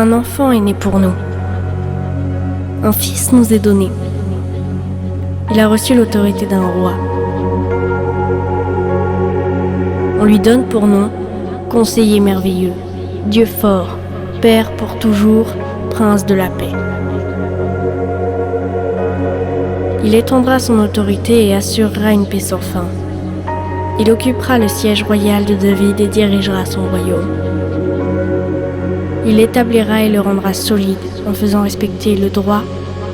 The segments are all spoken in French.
Un enfant est né pour nous. Un fils nous est donné. Il a reçu l'autorité d'un roi. On lui donne pour nom Conseiller merveilleux, Dieu fort, Père pour toujours, Prince de la paix. Il étendra son autorité et assurera une paix sans fin. Il occupera le siège royal de David et dirigera son royaume. Il l'établira et le rendra solide en faisant respecter le droit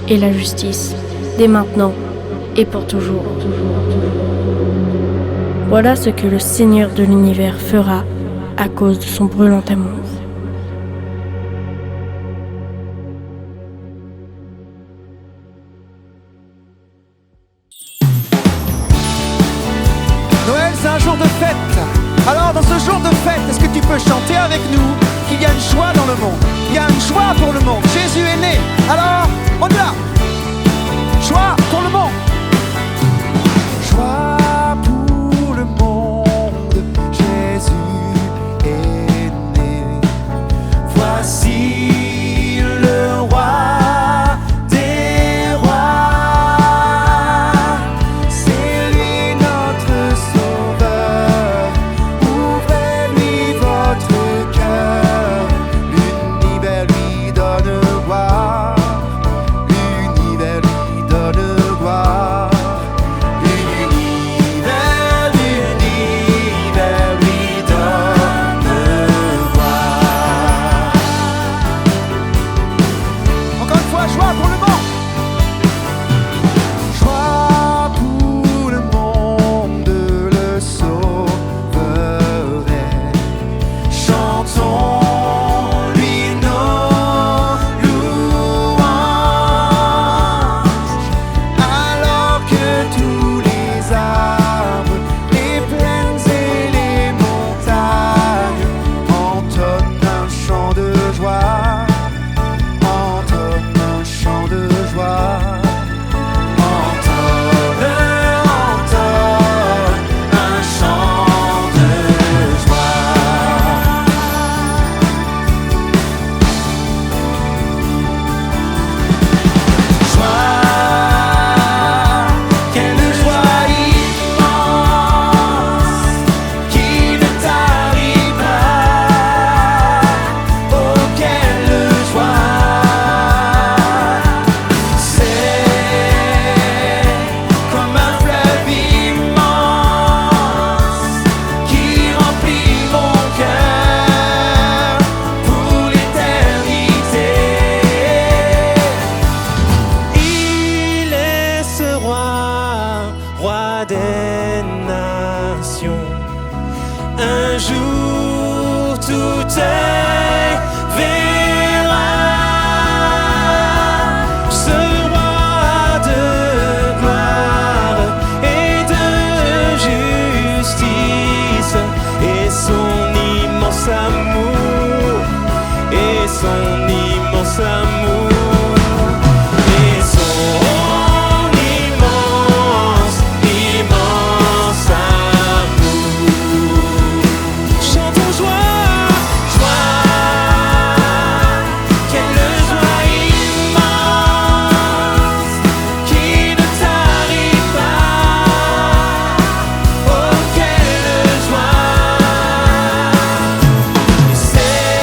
et la justice, dès maintenant et pour toujours. Voilà ce que le Seigneur de l'univers fera à cause de son brûlant amour. Noël, c'est un jour de fête. Alors, dans ce jour de fête, est-ce que tu peux chanter avec nous qu'il y a une joie dans le monde? Il y a une joie pour le monde. Jésus est né. Alors, on y va. Joie pour le monde. Joie pour le monde. Jésus est né. Voici le roi des rois. C'est lui notre sauveur. Ouvrez-lui votre cœur. L'univers lui donne gloire. L'univers lui donne gloire. L'univers lui donne gloire. Encore une fois, joie pour le monde. Joie pour le monde, le Sauveur est. Chantons-lui nos louanges, alors que tous les arbres, les plaines et les montagnes entonnent un chant de joie, entonnent un chant de joie. Entonne un chant de joie. Joie, quelle joie immense qui ne tarit pas. Oh, quelle joie! C'est comme un fleuve immense qui remplit mon cœur pour l'éternité. Il est ce roi, roi des nations. Un jour tout œil verra ce roi de gloire et de justice, et son immense amour, et son immense amour, et son immense, immense amour. Chantons joie, joie, quelle joie immense qui ne tarit pas. Oh, quelle joie! Et c'est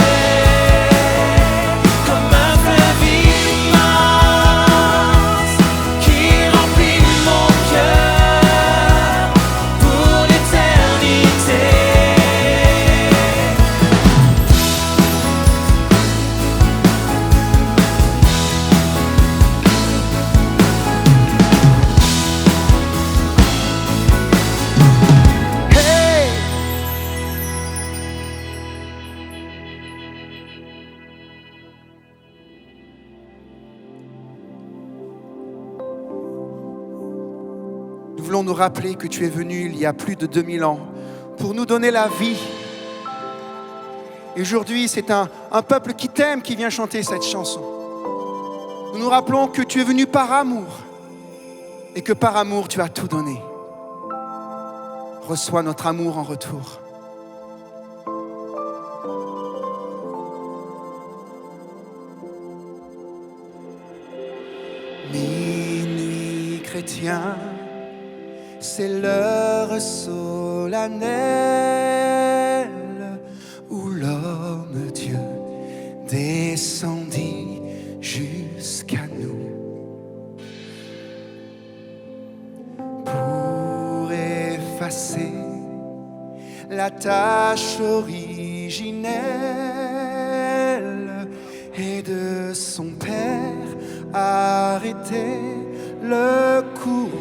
comme un fleuve immense qui remplit mon cœur pour l'éternité. Hey! Nous voulons nous rappeler que tu es venu il y a plus de 2000 ans pour nous donner la vie. Et aujourd'hui, c'est un peuple qui t'aime qui vient chanter cette chanson. Nous nous rappelons que tu es venu par amour et que par amour, tu as tout donné. Reçois notre amour en retour. chrétiens, c'est l'heure solennelle où l'homme Dieu descendit jusqu'à nous pour effacer la tâche originelle et de son Père arrêter le courroux.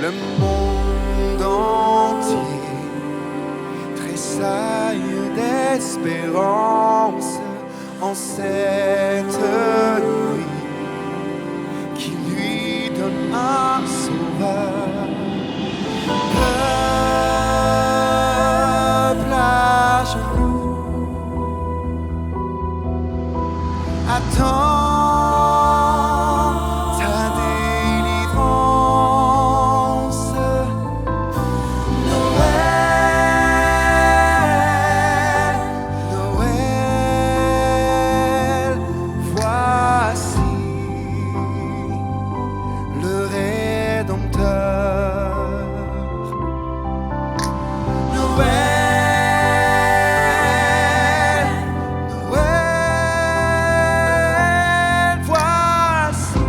Le monde entier tressaille d'espérance en cette nuit qui lui donne un sauveur. Peuple à genoux, attends ta délivrance. Noël, Noël, voici le Rédempteur. Noël, Noël, voici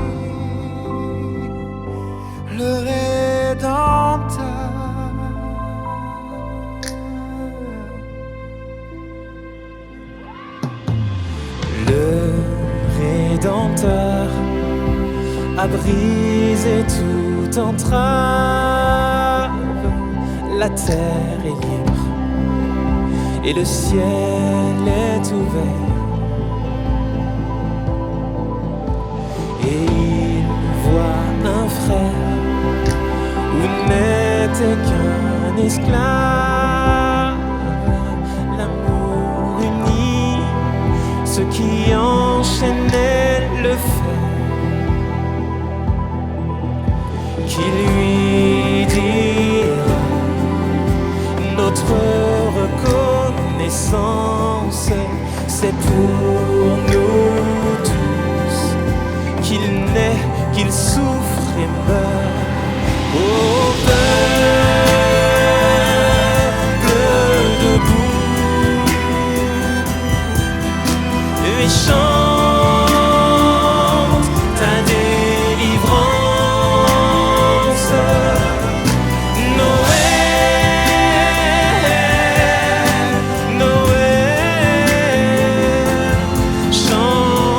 le Rédempteur. Le Rédempteur a brisé toute entrave. La terre est libre et le ciel est ouvert. Et il voit un frère où n'était qu'un esclave. L'amour unit ce qui enchaînait le fait, qui lui dira notre reconnaissance, c'est pour nous tous qu'il naît, qu'il souffre et meurt. Oh, peuple debout et chante ta délivrance. Noël, Noël, chantons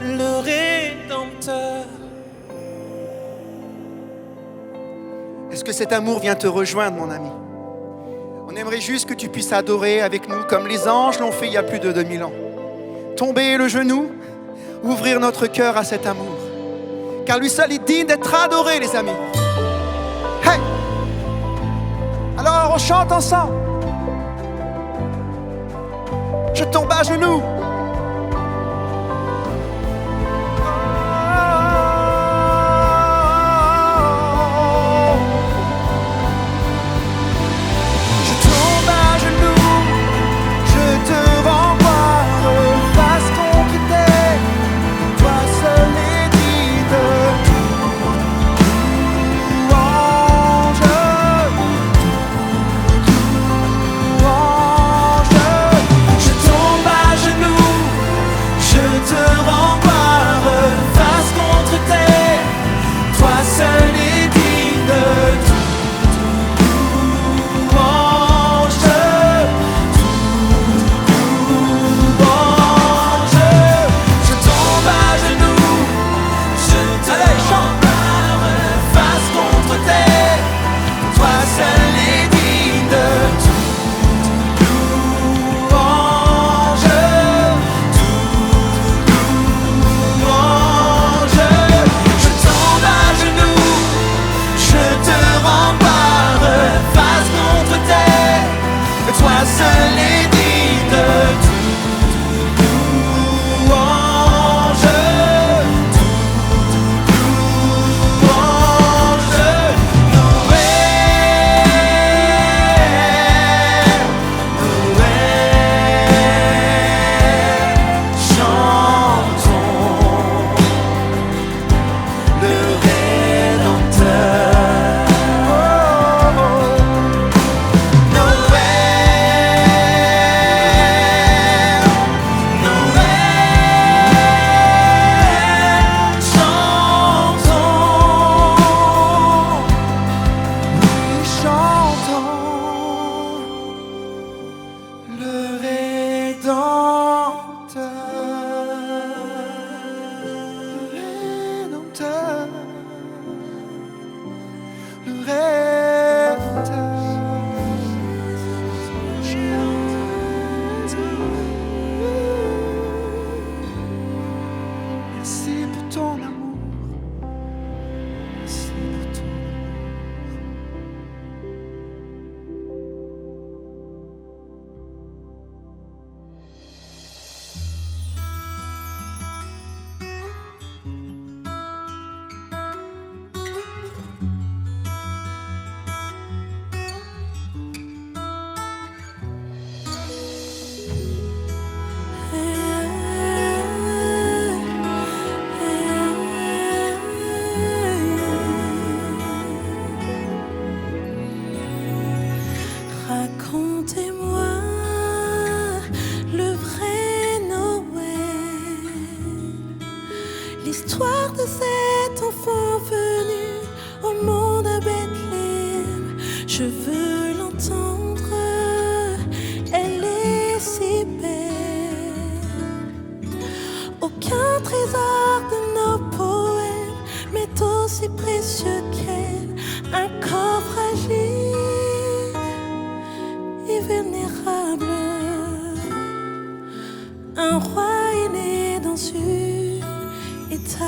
le Rédempteur. Est-ce que cet amour vient te rejoindre, mon ami? On aimerait juste que tu puisses adorer avec nous comme les anges l'ont fait il y a plus de 2000 ans. Tomber le genou, ouvrir notre cœur à cet amour. Car lui seul est digne d'être adoré, les amis. Hey! Alors on chante ensemble. Je tombe à genoux. Je tombe à genoux. est digne de toute louange, toute louange. Merci pour ton amour. Merci pour ton Racontez-moi le vrai Noël, l'histoire de cet enfant venu au monde à Bethléem. Je veux l'entendre, elle est si belle. Aucun trésor de nos poèmes m'est aussi précieux qu'elle, un corps fragile et vulnérable. Un roi est né dans une étable.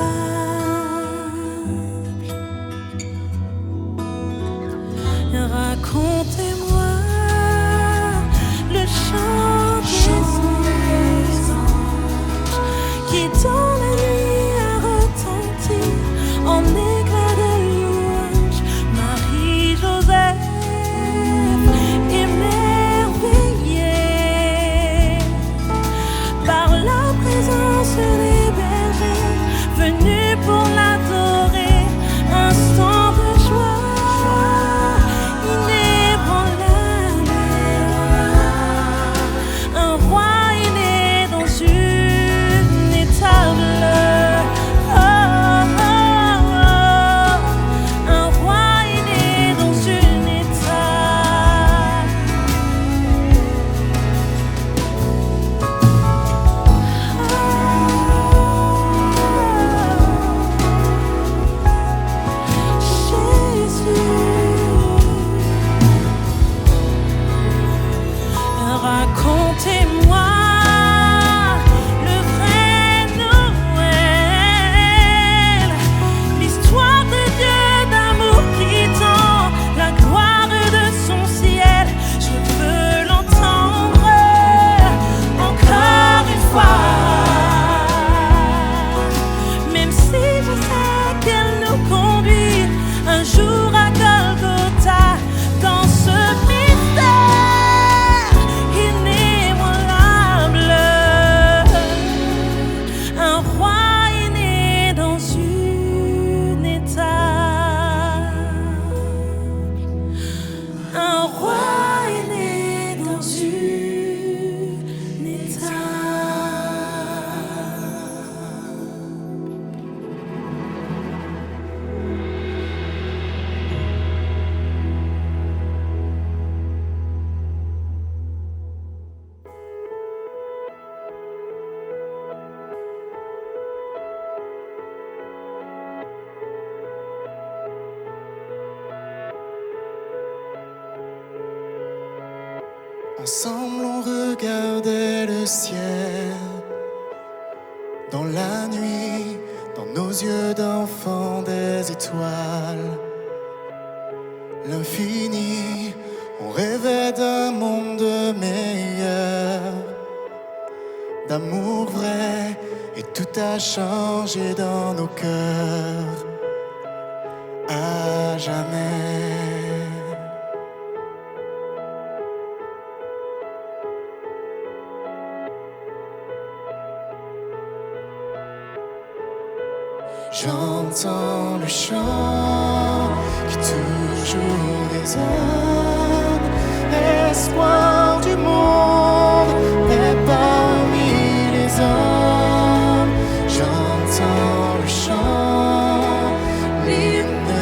Racontez-moi le chant des anges qui dans la nuit a retenti en éclat de louange. Marie-Joseph émerveillée par la présence des bergers venus pour l'adorer. Instant de joie inébranlable, un roi est né dans une étable. Oh, oh, oh. Un roi est né dans une étable. Racontez-moi le vrai Noël, l'histoire de Dieu d'amour qui tend la gloire de son ciel. Je veux l'entendre encore une fois, même si je sais qu'elle nous conduit un jour à Golgotha. Dans ce mystère inébranlable, un roi est né dans une étable. Un roi est né dans une Ensemble on regardait le ciel, dans la nuit, dans nos yeux d'enfants des étoiles. L'infini, on rêvait d'un monde meilleur. d'amour vrai, et tout a changé dans nos cœurs à jamais. J'entends le chant qui toujours résonne, espoir du monde, paix parmi les hommes. J'entends le chant, l'hymne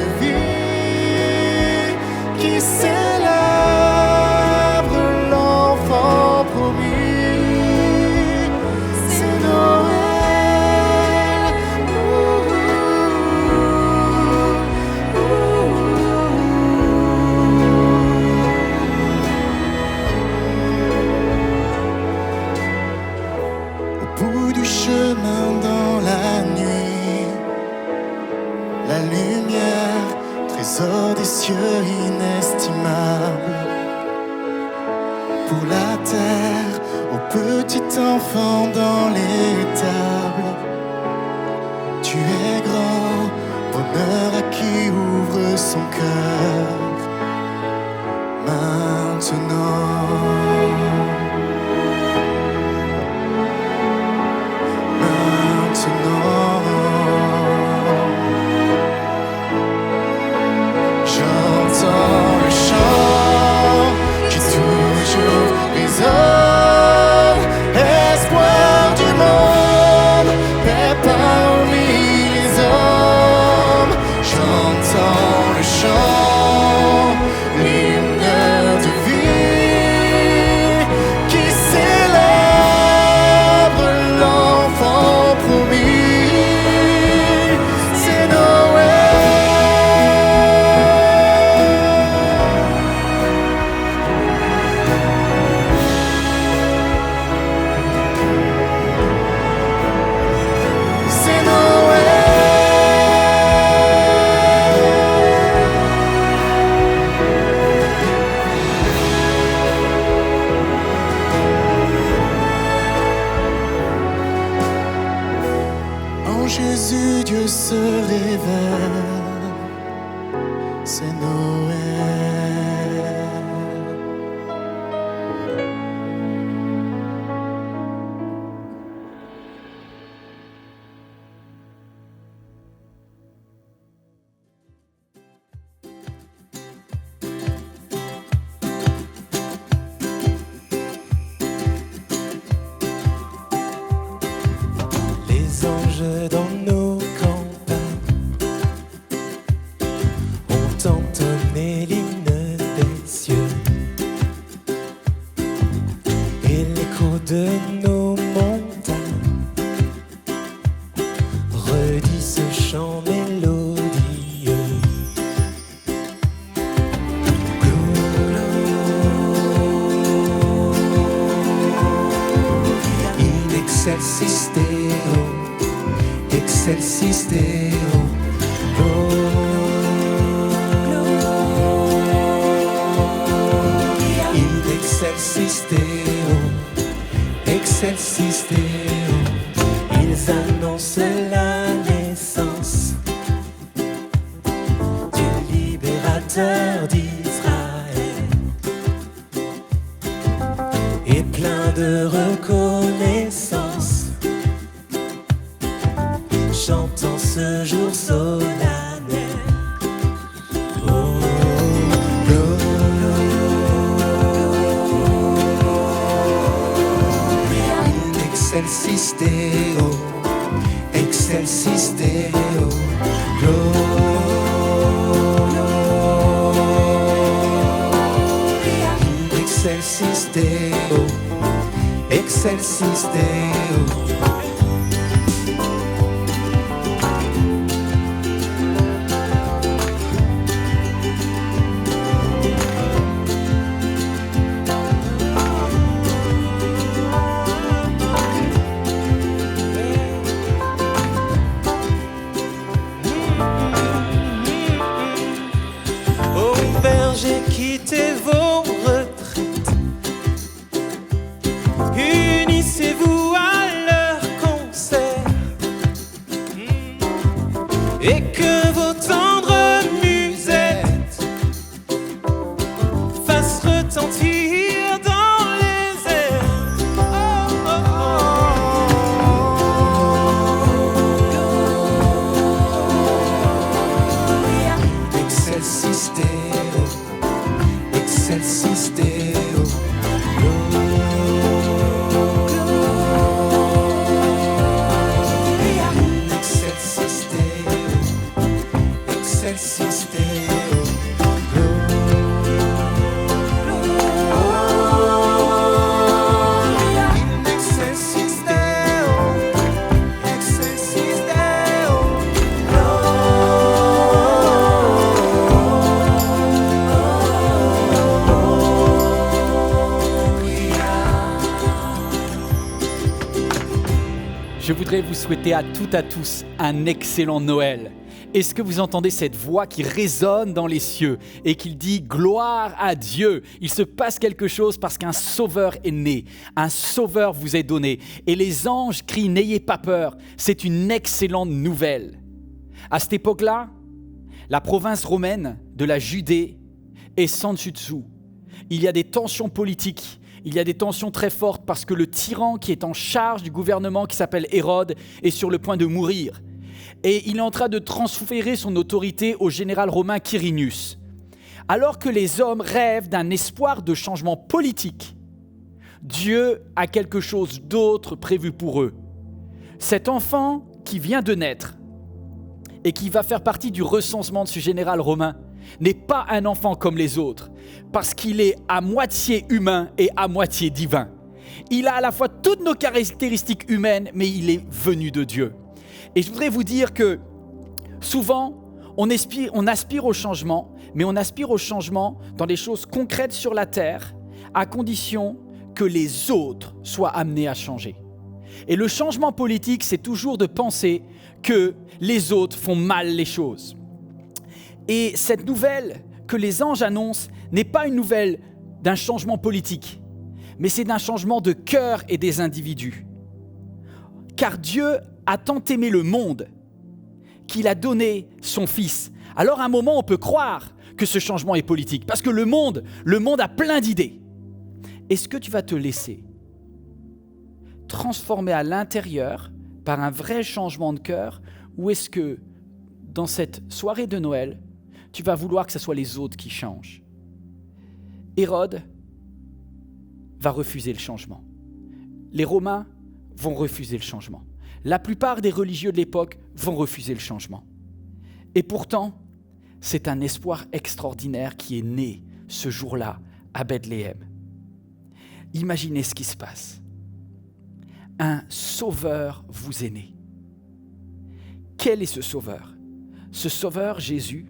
de vie qui célèbre l'enfant promis. C'est Noël. Chemin dans la nuit, la lumière, trésor des cieux inestimable. Pour la terre, au petit enfant dans l'étable, tu es grand, bonheur à qui ouvre son cœur. Maintenant. J'entends le chant qui toujours résonne, espoir du monde, paix parmi les hommes. J'entends le chant, l'hymne de vie qui célèbre l'enfant promis. C'est Noël. En Jésus, Dieu se révèle, c'est Noël. Les anges dans nos campagnes ont entonné l'hymne des cieux, et l'écho de nos montagnes redit ce chant mélodieux. In excelsis Deo, excelsis Deo, in excelsis Deo, excelsis Deo. Ils annoncent la naissance du libérateur d'Israël, et plein de reconnaissance, chantant ce jour solennel. Oh, in excelsis Deo, excelsis Deo, in excelsis Deo, excelsis Deo. Bergers, quittez vos retraites, unissez-vous Je voudrais vous souhaiter à toutes et à tous un excellent Noël. Est-ce que vous entendez cette voix qui résonne dans les cieux et qui dit « Gloire à Dieu ». Il se passe quelque chose parce qu'un sauveur est né, un sauveur vous est donné. Et les anges crient « N'ayez pas peur ». C'est une excellente nouvelle. À cette époque-là, la province romaine de la Judée est sans dessus-dessous. Il y a des tensions politiques. Il y a des tensions très fortes parce que le tyran qui est en charge du gouvernement, qui s'appelle Hérode, est sur le point de mourir. Et il est en train de transférer son autorité au général romain Quirinius. Alors que les hommes rêvent d'un espoir de changement politique, Dieu a quelque chose d'autre prévu pour eux. Cet enfant qui vient de naître et qui va faire partie du recensement de ce général romain n'est pas un enfant comme les autres, parce qu'il est à moitié humain et à moitié divin. Il a à la fois toutes nos caractéristiques humaines, mais il est venu de Dieu. Et je voudrais vous dire que souvent, on aspire au changement, mais on aspire au changement dans des choses concrètes sur la terre, à condition que les autres soient amenés à changer. Et le changement politique, c'est toujours de penser que les autres font mal les choses. Et cette nouvelle que les anges annoncent n'est pas une nouvelle d'un changement politique, mais c'est d'un changement de cœur et des individus. Car Dieu a tant aimé le monde qu'il a donné son Fils. Alors à un moment, on peut croire que ce changement est politique, parce que le monde a plein d'idées. Est-ce que tu vas te laisser transformer à l'intérieur par un vrai changement de cœur, ou est-ce que dans cette soirée de Noël, tu vas vouloir que ce soit les autres qui changent? Hérode va refuser le changement. Les Romains vont refuser le changement. La plupart des religieux de l'époque vont refuser le changement. Et pourtant, c'est un espoir extraordinaire qui est né ce jour-là à Bethléem. Imaginez ce qui se passe. Un sauveur vous est né. Quel est ce sauveur? Ce sauveur, Jésus,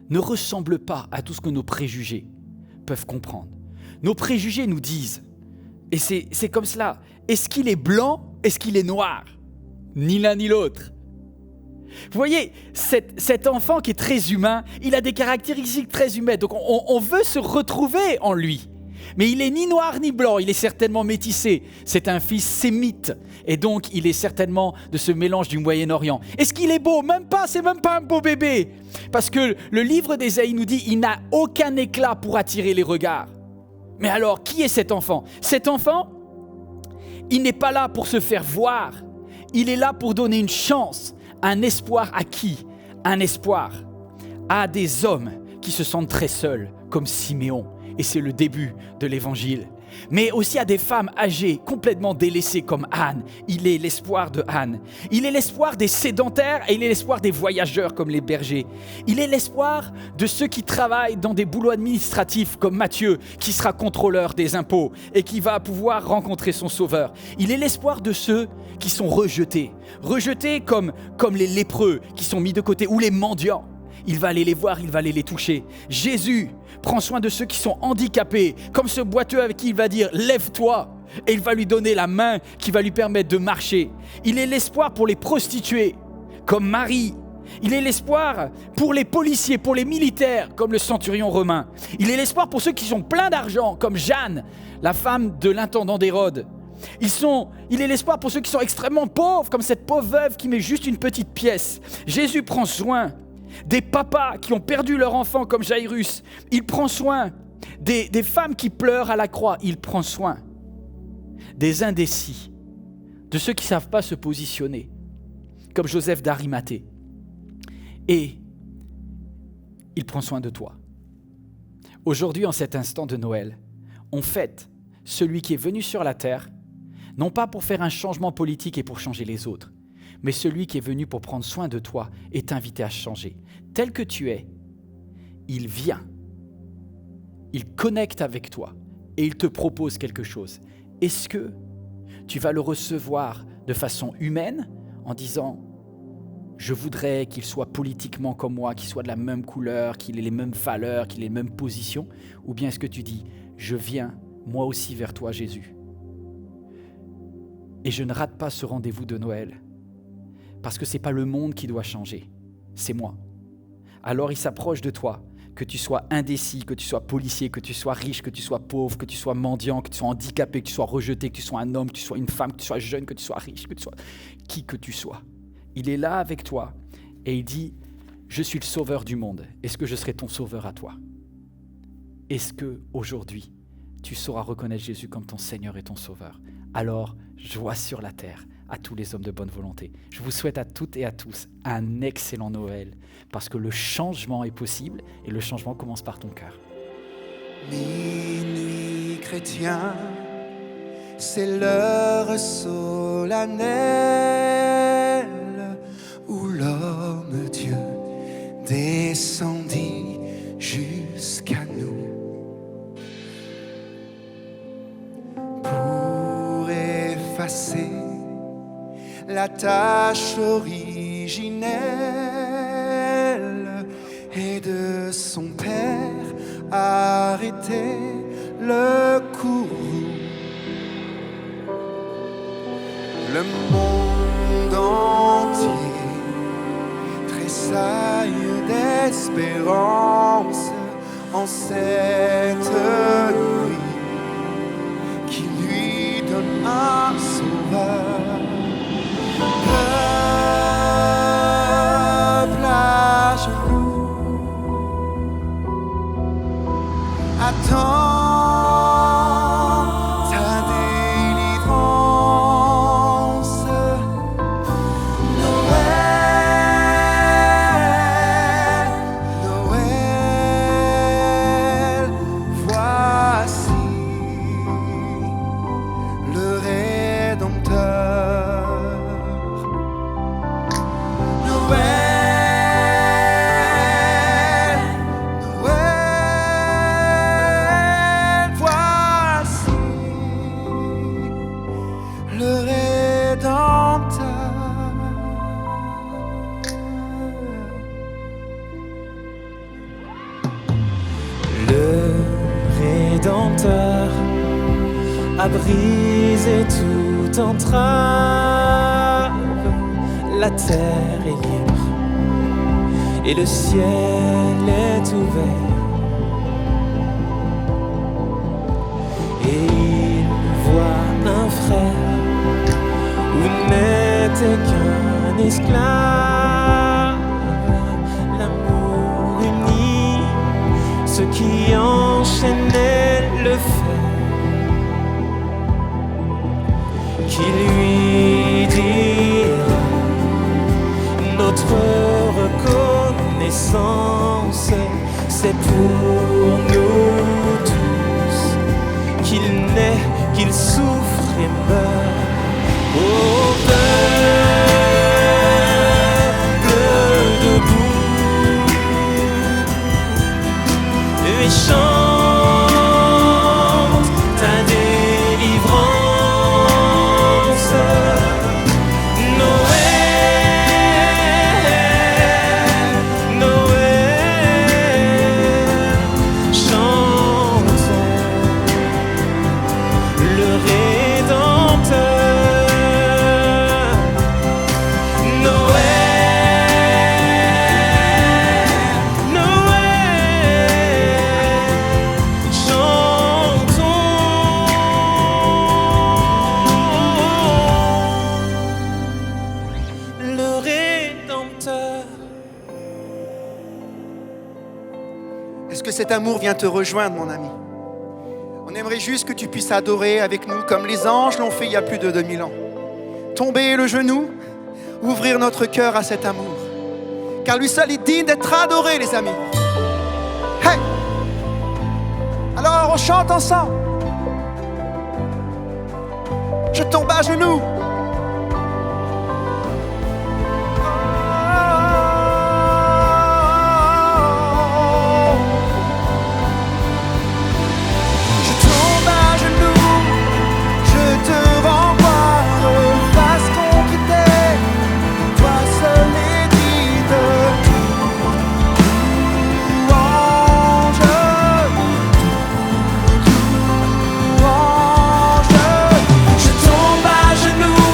ne ressemble pas à tout ce que nos préjugés peuvent comprendre. Nos préjugés nous disent, et c'est comme cela, est-ce qu'il est blanc? Est-ce qu'il est noir? Ni l'un ni l'autre. Vous voyez, cet enfant qui est très humain, il a des caractéristiques très humaines, donc on veut se retrouver en lui. Mais il est ni noir ni blanc, il est certainement métissé. C'est un fils sémite, et donc il est certainement de ce mélange du Moyen-Orient. Est-ce qu'il est beau? Même pas, c'est même pas un beau bébé. Parce que le livre d'Ésaïe nous dit, il n'a aucun éclat pour attirer les regards. Mais alors, qui est cet enfant? Cet enfant, il n'est pas là pour se faire voir. Il est là pour donner une chance, un espoir à qui? Un espoir à des hommes qui se sentent très seuls, comme Siméon. Et c'est le début de l'évangile. Mais aussi à des femmes âgées, complètement délaissées comme Anne. Il est l'espoir de Anne. Il est l'espoir des sédentaires et il est l'espoir des voyageurs comme les bergers. Il est l'espoir de ceux qui travaillent dans des boulots administratifs comme Matthieu, qui sera contrôleur des impôts et qui va pouvoir rencontrer son sauveur. Il est l'espoir de ceux qui sont rejetés. Rejetés comme les lépreux qui sont mis de côté ou les mendiants. Il va aller les voir, il va aller les toucher. Jésus prend soin de ceux qui sont handicapés, comme ce boiteux avec qui il va dire « Lève-toi » et il va lui donner la main qui va lui permettre de marcher. Il est l'espoir pour les prostituées, comme Marie. Il est l'espoir pour les policiers, pour les militaires, comme le centurion romain. Il est l'espoir pour ceux qui sont pleins d'argent, comme Jeanne, la femme de l'intendant d'Hérode. Il est l'espoir pour ceux qui sont extrêmement pauvres, comme cette pauvre veuve qui met juste une petite pièce. Jésus prend soin des papas qui ont perdu leur enfant comme Jairus. Il prend soin des femmes qui pleurent à la croix. Il prend soin des indécis, de ceux qui ne savent pas se positionner, comme Joseph d'Arimathée. Et il prend soin de toi. Aujourd'hui, en cet instant de Noël, on fête celui qui est venu sur la terre, non pas pour faire un changement politique et pour changer les autres, mais celui qui est venu pour prendre soin de toi et t'inviter à changer. Tel que tu es, il vient, il connecte avec toi et il te propose quelque chose. Est-ce que tu vas le recevoir de façon humaine en disant « Je voudrais qu'il soit politiquement comme moi, qu'il soit de la même couleur, qu'il ait les mêmes valeurs, qu'il ait les mêmes positions » ou bien est-ce que tu dis « Je viens moi aussi vers toi Jésus » Et je ne rate pas ce rendez-vous de Noël, parce que ce n'est pas le monde qui doit changer, c'est moi. Alors il s'approche de toi, que tu sois indécis, que tu sois policier, que tu sois riche, que tu sois pauvre, que tu sois mendiant, que tu sois handicapé, que tu sois rejeté, que tu sois un homme, que tu sois une femme, que tu sois jeune, que tu sois riche, que tu sois qui que tu sois. Il est là avec toi et il dit « Je suis le sauveur du monde. Est-ce que je serai ton sauveur à toi ?» Est-ce qu'aujourd'hui, tu sauras reconnaître Jésus comme ton Seigneur et ton Sauveur? Alors, joie sur la terre à tous les hommes de bonne volonté. Je vous souhaite à toutes et à tous un excellent Noël, parce que le changement est possible et le changement commence par ton cœur. Minuit chrétien, c'est l'heure solennelle où l'homme Dieu descendit jusqu'à nous pour effacer la tâche originelle et de son Père arrêter le courroux. Le monde entier tressaille d'espérance en cette nuit qui lui donne un sauveur. Peuple à genoux, attends ta délivrance. Noël, Noël, voici le Rédempteur. Noël, Noël, voici le Rédempteur. Le Rédempteur a brisé toute entrave. La terre est libre et le ciel est ouvert. Et il voit un frère où n'était qu'un esclave. L'amour unit ce qui enchaînait le fait, qui lui dira notre reconnaissance, c'est pour nous tous qu'il naît, qu'il souffre et meurt. Au peuple debout et chante ta délivrance. Noël, Noël, chantons le Rédempteur. Est-ce que cet amour vient te rejoindre, mon ami? On aimerait juste que tu puisses adorer avec nous comme les anges l'ont fait il y a plus de 2000 ans. Tomber le genou, ouvrir notre cœur à cet amour. Car lui seul est digne d'être adoré, les amis. Hey! Alors on chante ensemble. Je tombe à genoux. Je tombe à genoux.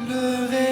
Le